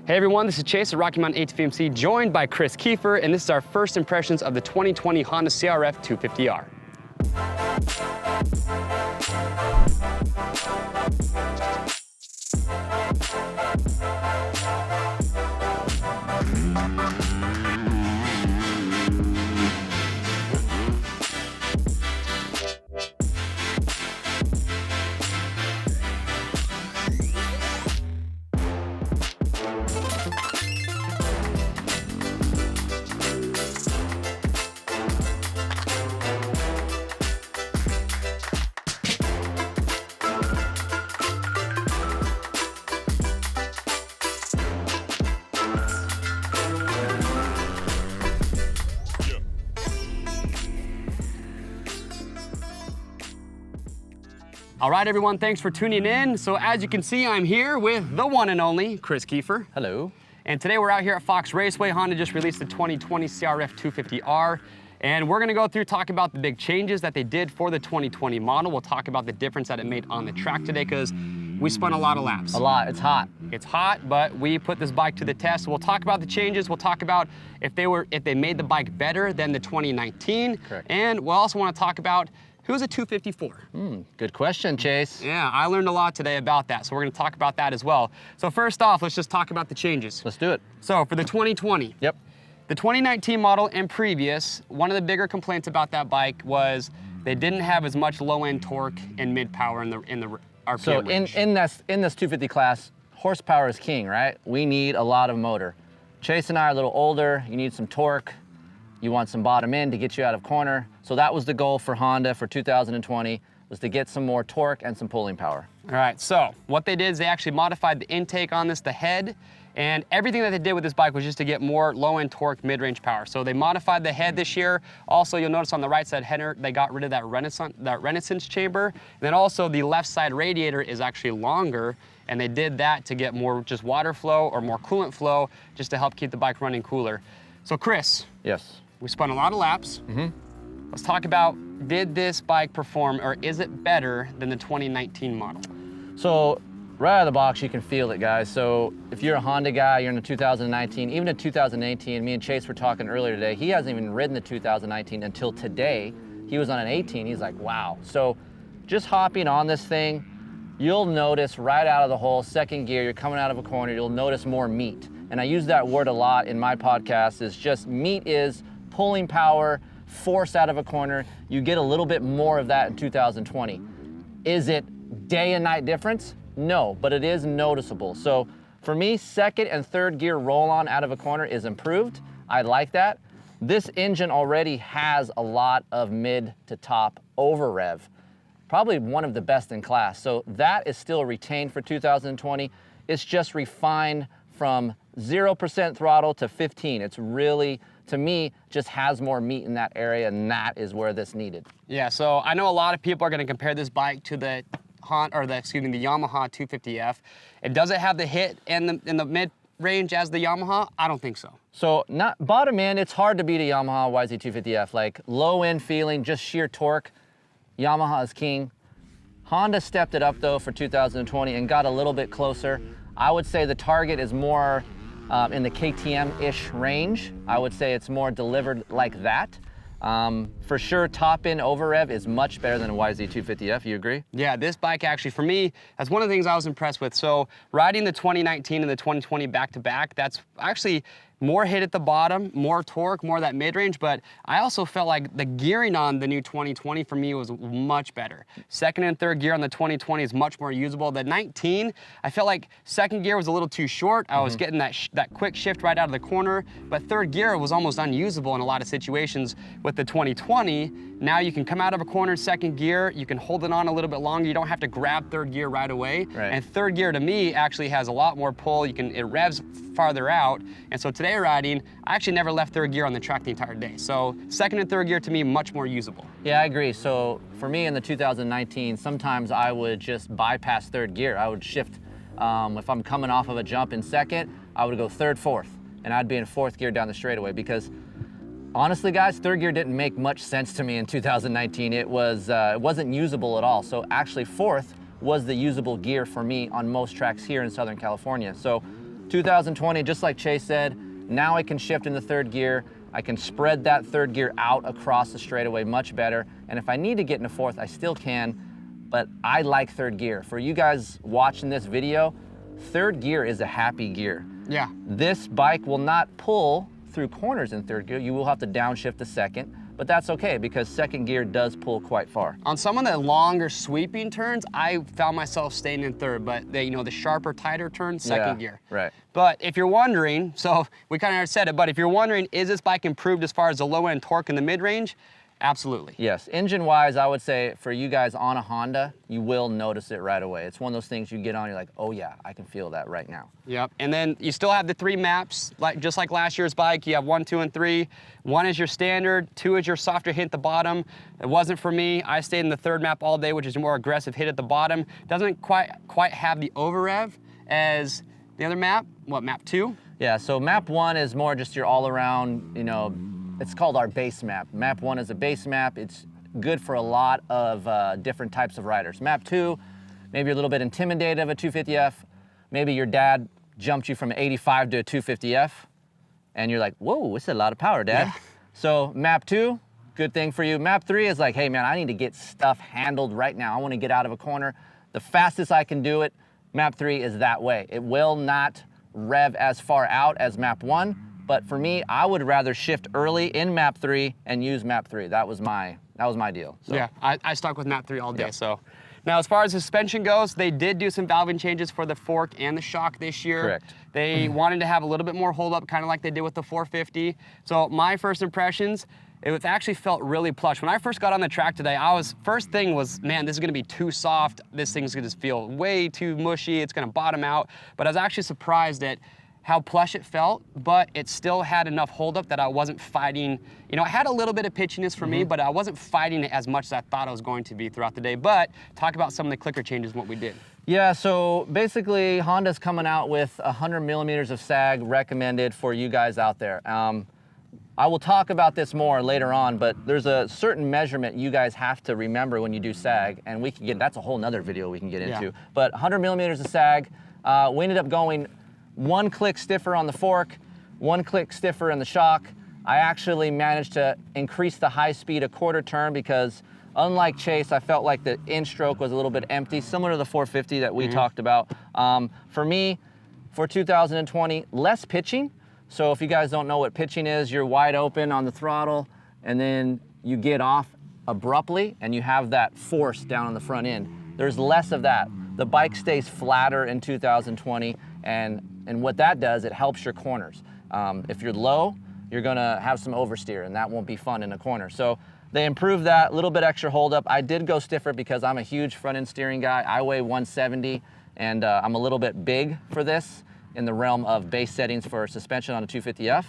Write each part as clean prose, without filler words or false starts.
Hey everyone, this is Chase at Rocky Mountain ATV MC, joined by Kris Keefer, and this is our first impressions of the 2020 Honda CRF250R. All right, everyone, thanks for tuning in. So as you can see, I'm here with the one and only Kris Keefer. Hello. And today we're out here at Fox Raceway. Honda just released the 2020 CRF250R. And we're gonna go through, talk about the big changes that they did for the 2020 model. We'll talk about the difference that it made on the track today, because we spun a lot of laps. A lot, it's hot. It's hot, but we put this bike to the test. We'll talk about the changes. We'll talk about if they made the bike better than the 2019. Correct. And we'll also wanna talk about who's a 254? Good question, Chase. Yeah, I learned a lot today about that, so we're gonna talk about that as well. So first off, let's just talk about the changes. Let's do it. So for the 2020, Yep. the 2019 model and previous, one of the bigger complaints about that bike was they didn't have as much low-end torque and mid-power in the RPM So range. in this 250 class, horsepower is king, right? We need a lot of motor. Chase and I are a little older. You need some torque. You want some bottom end to get you out of corner. So that was the goal for Honda for 2020, was to get some more torque and some pulling power. All right, so what they did is they actually modified the intake on this, the head, and everything that they did with this bike was just to get more low-end torque, mid-range power. So they modified the head this year. Also, you'll notice on the right side header, they got rid of that Renaissance chamber. And then also the left side radiator is actually longer, and they did that to get more just water flow or more coolant flow, just to help keep the bike running cooler. So Kris. Yes. We spun a lot of laps. Let's talk about, did this bike perform, or is it better than the 2019 model? So right out of the box, you can feel it, guys. So if you're a Honda guy, you're in the 2019, even in 2018, me and Chase were talking earlier today, he hasn't even ridden the 2019 until today. He was on an 18, he's like, wow. So just hopping on this thing, you'll notice right out of the hole, second gear, you're coming out of a corner, you'll notice more meat. And I use that word a lot in my podcast, is just meat is pulling power, force out of a corner. You get a little bit more of that in 2020. Is it day and night difference? No, but it is noticeable. So for me, second and third gear roll-on out of a corner is improved. I like that. This engine already has a lot of mid to top over rev, probably one of the best in class. So that is still retained for 2020. It's just refined from 0% throttle to 15. It's really, to me, just has more meat in that area, and that is where this needed. Yeah, so I know a lot of people are gonna compare this bike to the Yamaha 250F. And does it have the hit in the mid-range as the Yamaha? I don't think so. So not bottom end, it's hard to beat a Yamaha YZ250F. Like low end feeling, just sheer torque, Yamaha is king. Honda stepped it up though for 2020 and got a little bit closer. I would say the target is more in the KTM-ish range. I would say it's more delivered like that. For sure, top end over rev is much better than a YZ250F, you agree? Yeah, this bike actually, for me, that's one of the things I was impressed with. So riding the 2019 and the 2020 back-to-back, that's actually more hit at the bottom, more torque, more of that mid-range, but I also felt like the gearing on the new 2020 for me was much better. Second and third gear on the 2020 is much more usable. The 19, I felt like second gear was a little too short. I was getting that quick shift right out of the corner, but third gear was almost unusable in a lot of situations. With the 2020, now you can come out of a corner, second gear, you can hold it on a little bit longer, you don't have to grab third gear right away. Right. And third gear to me actually has a lot more pull, it revs farther out, and so today riding, I actually never left third gear on the track the entire day. So second and third gear to me, much more usable. Yeah, I agree. So for me in the 2019, sometimes I would just bypass third gear. I would shift, if I'm coming off of a jump in second, I would go third, fourth, and I'd be in fourth gear down the straightaway, because honestly, guys, third gear didn't make much sense to me in 2019. It wasn't usable at all. So actually fourth was the usable gear for me on most tracks here in Southern California. So 2020, just like Chase said, now I can shift in the third gear. I can spread that third gear out across the straightaway much better. And if I need to get into fourth, I still can, but I like third gear. For you guys watching this video, third gear is a happy gear. Yeah. This bike will not pull through corners in third gear. You will have to downshift the second, but that's okay because second gear does pull quite far. On some of the longer sweeping turns, I found myself staying in third, but the sharper, tighter turns, second gear. Right. But if you're wondering, so we kind of already said it, but if you're wondering, is this bike improved as far as the low end torque in the mid range? Absolutely. Yes, engine-wise, I would say for you guys on a Honda, you will notice it right away. It's one of those things you get on, you're like, oh yeah, I can feel that right now. Yep, and then you still have the 3 maps, just like last year's bike. You have 1, 2, and 3. 1 is your standard, 2 is your softer hit at the bottom. It wasn't for me. I stayed in the 3rd map all day, which is a more aggressive hit at the bottom. Doesn't quite have the over rev as the other map. What, map 2? Yeah, so map 1 is more just your all-around, it's called our base map. Map 1 is a base map. It's good for a lot of different types of riders. Map 2, maybe you're a little bit intimidated of a 250F. Maybe your dad jumped you from an 85 to a 250F, and you're like, whoa, it's a lot of power, Dad. Yeah. So map 2, good thing for you. Map 3 is like, hey man, I need to get stuff handled right now. I want to get out of a corner. The fastest I can do it, map 3 is that way. It will not rev as far out as map 1. But for me, I would rather shift early in map 3 and use map 3. That was my deal. So. Yeah, I stuck with map 3 all day. Yep. So now as far as the suspension goes, they did do some valving changes for the fork and the shock this year. Correct. They wanted to have a little bit more hold up, kind of like they did with the 450. So my first impressions, it actually felt really plush. When I first got on the track today, first thing was, man, this is gonna be too soft. This thing's gonna just feel way too mushy. It's gonna bottom out. But I was actually surprised at how plush it felt, but it still had enough holdup that I wasn't fighting. It had a little bit of pitchiness for me, but I wasn't fighting it as much as I thought I was going to be throughout the day. But talk about some of the clicker changes and what we did. Yeah, so basically Honda's coming out with 100 millimeters of sag recommended for you guys out there. I will talk about this more later on, but there's a certain measurement you guys have to remember when you do sag, and that's a whole nother video we can get into. Yeah. But 100 millimeters of sag, we ended up going 1 click stiffer on the fork, 1 click stiffer in the shock. I actually managed to increase the high speed a quarter turn because unlike Chase, I felt like the in-stroke was a little bit empty, similar to the 450 that we talked about. For me, for 2020, less pitching. So if you guys don't know what pitching is, you're wide open on the throttle and then you get off abruptly and you have that force down on the front end. There's less of that. The bike stays flatter in 2020 and what that does, it helps your corners. If you're low, you're gonna have some oversteer and that won't be fun in a corner. So they improved that, little bit extra hold up. I did go stiffer because I'm a huge front end steering guy. I weigh 170 and I'm a little bit big for this in the realm of base settings for suspension on a 250F.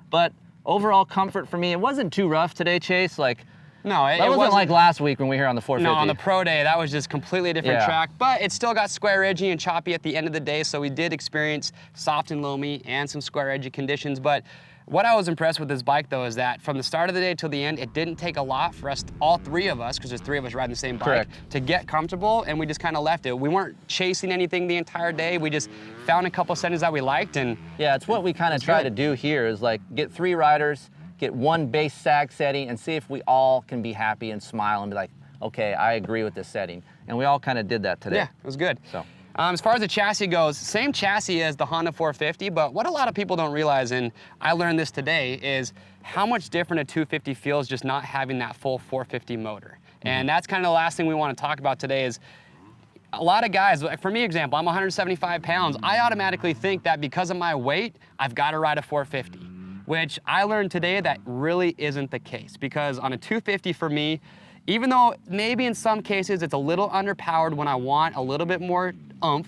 But overall comfort for me, it wasn't too rough today, Chase. No, it wasn't like last week when we were here on the 450. No, on the pro day, that was just completely different Yeah. track, but it still got square edgy and choppy at the end of the day, so we did experience soft and loamy and some square edgy conditions. But what I was impressed with this bike though is that from the start of the day till the end, it didn't take a lot for us, all 3 of us, because there's 3 of us riding the same bike, Correct. to get comfortable, and we just kind of left it. We weren't chasing anything the entire day. We just found a couple settings that we liked, and Yeah, it's what we kind of try to do here is get 3 riders, get 1 base sag setting and see if we all can be happy and smile and be like, okay, I agree with this setting. And we all kind of did that today. yeah, it was good. So. As far as the chassis goes, same chassis as the Honda 450, but what a lot of people don't realize, and I learned this today, is how much different a 250 feels just not having that full 450 motor. And that's kind of the last thing we want to talk about today is a lot of guys, for me example, I'm 175 pounds. I automatically think that because of my weight, I've got to ride a 450. Which I learned today that really isn't the case, because on a 250 for me, even though maybe in some cases it's a little underpowered when I want a little bit more oomph,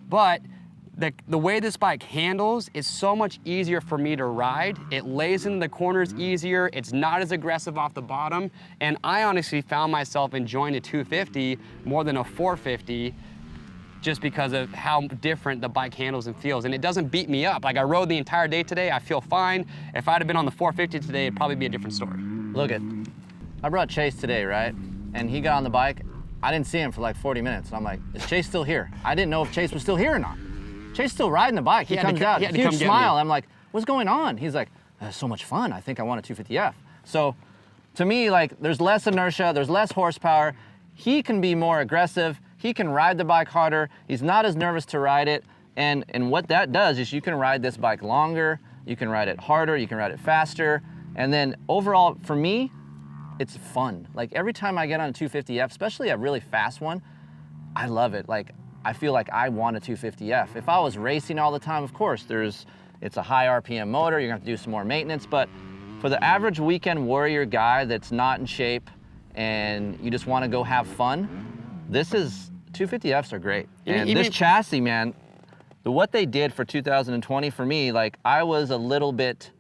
but the way this bike handles is so much easier for me to ride. It lays in the corners easier, it's not as aggressive off the bottom, and I honestly found myself enjoying a 250 more than a 450 just because of how different the bike handles and feels. And it doesn't beat me up. Like I rode the entire day today, I feel fine. If I'd have been on the 450 today, it'd probably be a different story. Look I brought Chase today, right? And he got on the bike. I didn't see him for like 40 minutes. And I'm like, is Chase still here? I didn't know if Chase was still here or not. Chase still riding the bike. He comes out, huge smile. I'm like, what's going on? He's like, that's so much fun. I think I want a 250F. So to me, like, there's less inertia, there's less horsepower. He can be more aggressive. He can ride the bike harder. He's not as nervous to ride it. And what that does is you can ride this bike longer, you can ride it harder, you can ride it faster. And then overall, for me, it's fun. Like every time I get on a 250F, especially a really fast one, I love it. Like I feel like I want a 250F. If I was racing all the time, of course, it's a high RPM motor, you're gonna have to do some more maintenance, but for the average weekend warrior guy that's not in shape and you just wanna go have fun, 250Fs are great. And this chassis, man, what they did for 2020 for me, like I was a little bit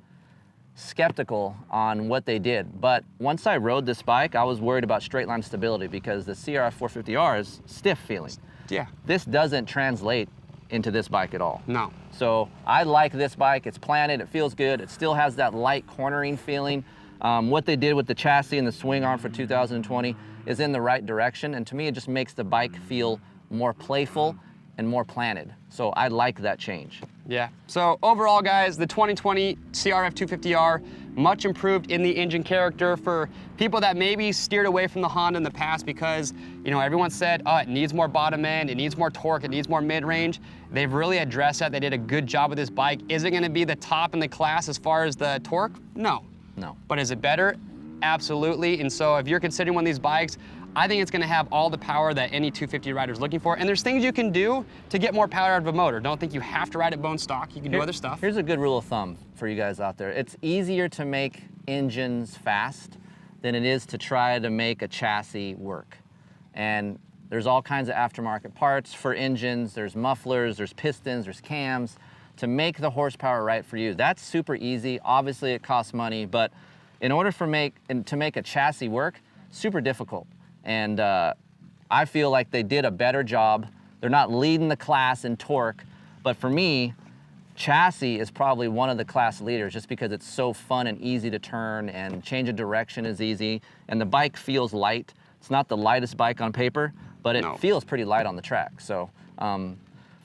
skeptical on what they did, but once I rode this bike, I was worried about straight line stability because the CRF250R is stiff feeling. Yeah. This doesn't translate into this bike at all. No. So I like this bike. It's planted, it feels good. It still has that light cornering feeling. What they did with the chassis and the swing arm for 2020 is in the right direction, and to me it just makes the bike feel more playful and more planted. So I like that change. Yeah, so overall guys, the 2020 CRF250R, much improved in the engine character for people that maybe steered away from the Honda in the past because, you know, everyone said, oh, it needs more bottom end, it needs more torque, it needs more mid-range. They've really addressed that. They did a good job with this bike. Is it gonna be the top in the class as far as the torque? No. No. But is it better? Absolutely. And so if you're considering one of these bikes, I think it's gonna have all the power that any 250 rider is looking for. And there's things you can do to get more power out of a motor. Don't think you have to ride it bone stock. You can do other stuff. Here's a good rule of thumb for you guys out there. It's easier to make engines fast than it is to try to make a chassis work. And there's all kinds of aftermarket parts for engines. There's mufflers, there's pistons, there's cams. To make the horsepower right for you, that's super easy. Obviously it costs money, but in order to make a chassis work, super difficult. And I feel like they did a better job. They're not leading the class in torque, but for me, chassis is probably one of the class leaders just because it's so fun and easy to turn and change of direction is easy. And the bike feels light. It's not the lightest bike on paper, but it feels pretty light on the track. So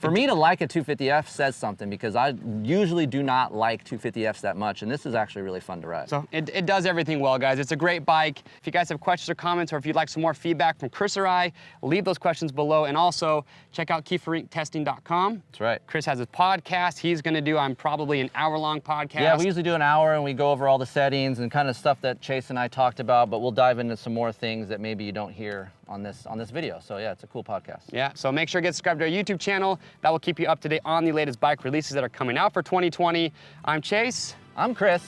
for me to like a 250F says something because I usually do not like 250Fs that much, and this is actually really fun to ride. So it does everything well, guys. It's a great bike. If you guys have questions or comments, or if you'd like some more feedback from Kris or I, leave those questions below. And also, check out KeeferIncTesting.com. That's right. Kris has his podcast. He's gonna do, probably an hour-long podcast. Yeah, we usually do an hour, and we go over all the settings and kind of stuff that Chase and I talked about, but we'll dive into some more things that maybe you don't hear on this video. So yeah, it's a cool podcast. Yeah, so make sure to get subscribed to our YouTube channel. That will keep you up to date on the latest bike releases that are coming out for 2020. I'm Chase. I'm Kris.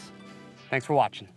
Thanks for watching.